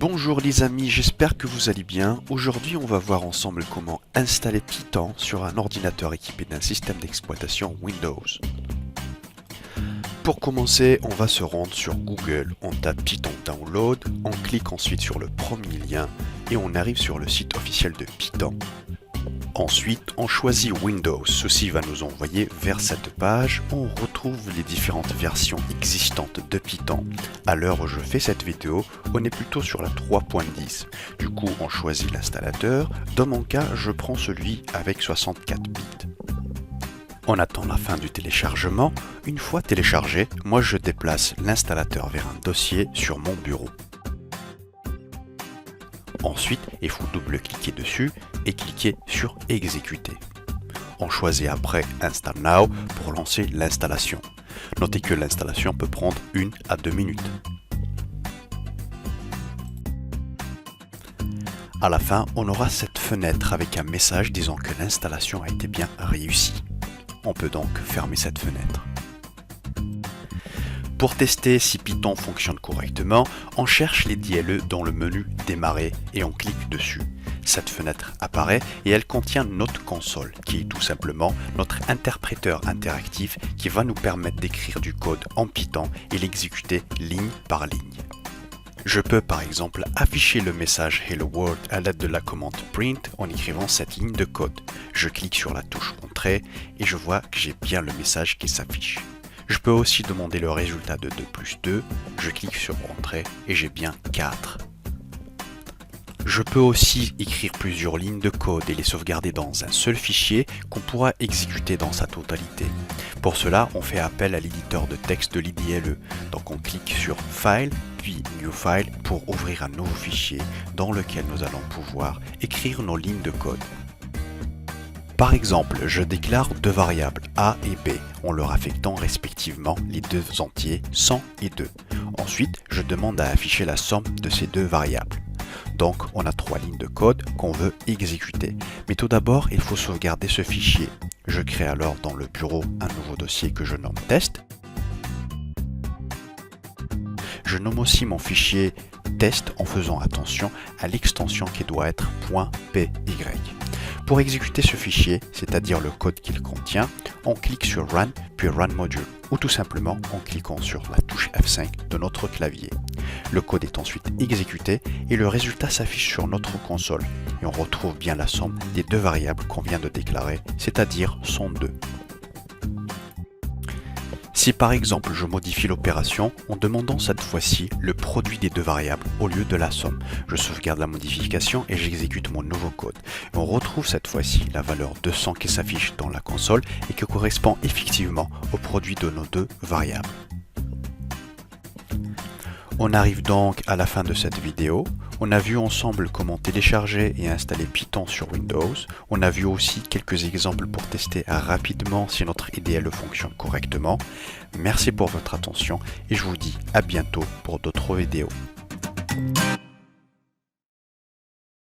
Bonjour les amis, j'espère que vous allez bien. Aujourd'hui, on va voir ensemble comment installer Python sur un ordinateur équipé d'un système d'exploitation Windows. Pour commencer, on va se rendre sur Google, on tape Python Download, on clique ensuite sur le premier lien et on arrive sur le site officiel de Python. Ensuite, on choisit Windows. Ceci va nous envoyer vers cette page où on retrouve les différentes versions existantes de Python. À l'heure où je fais cette vidéo, on est plutôt sur la 3.10. Du coup, on choisit l'installateur. Dans mon cas, je prends celui avec 64 bits. On attend la fin du téléchargement. Une fois téléchargé, moi je déplace l'installateur vers un dossier sur mon bureau. Ensuite, il faut double-cliquer dessus et cliquer sur Exécuter. On choisit après Install Now pour lancer l'installation. Notez que l'installation peut prendre 1 à 2 minutes. À la fin, on aura cette fenêtre avec un message disant que l'installation a été bien réussie. On peut donc fermer cette fenêtre. Pour tester si Python fonctionne correctement, on cherche les DLE dans le menu Démarrer et on clique dessus. Cette fenêtre apparaît et elle contient notre console, qui est tout simplement notre interpréteur interactif qui va nous permettre d'écrire du code en Python et l'exécuter ligne par ligne. Je peux par exemple afficher le message Hello World à l'aide de la commande Print en écrivant cette ligne de code. Je clique sur la touche Entrée et je vois que j'ai bien le message qui s'affiche. Je peux aussi demander le résultat de 2 plus 2, je clique sur Entrée et j'ai bien 4. Je peux aussi écrire plusieurs lignes de code et les sauvegarder dans un seul fichier qu'on pourra exécuter dans sa totalité. Pour cela, on fait appel à l'éditeur de texte de l'IDLE. Donc on clique sur File, puis New File pour ouvrir un nouveau fichier dans lequel nous allons pouvoir écrire nos lignes de code. Par exemple, je déclare deux variables A et B en leur affectant respectivement les deux entiers 100 et 2. Ensuite, je demande à afficher la somme de ces deux variables. Donc, on a 3 lignes de code qu'on veut exécuter. Mais tout d'abord, il faut sauvegarder ce fichier. Je crée alors dans le bureau un nouveau dossier que je nomme test. Je nomme aussi mon fichier test en faisant attention à l'extension qui doit être .py. Pour exécuter ce fichier, c'est-à-dire le code qu'il contient, on clique sur Run, puis Run Module, ou tout simplement en cliquant sur la touche F5 de notre clavier. Le code est ensuite exécuté et le résultat s'affiche sur notre console. Et on retrouve bien la somme des deux variables qu'on vient de déclarer, c'est-à-dire 102. Si par exemple je modifie l'opération en demandant cette fois-ci le produit des deux variables au lieu de la somme, je sauvegarde la modification et j'exécute mon nouveau code. Et on retrouve cette fois-ci la valeur 200 qui s'affiche dans la console et qui correspond effectivement au produit de nos deux variables. On arrive donc à la fin de cette vidéo. On a vu ensemble comment télécharger et installer Python sur Windows. On a vu aussi quelques exemples pour tester rapidement si notre IDLE fonctionne correctement. Merci pour votre attention et je vous dis à bientôt pour d'autres vidéos.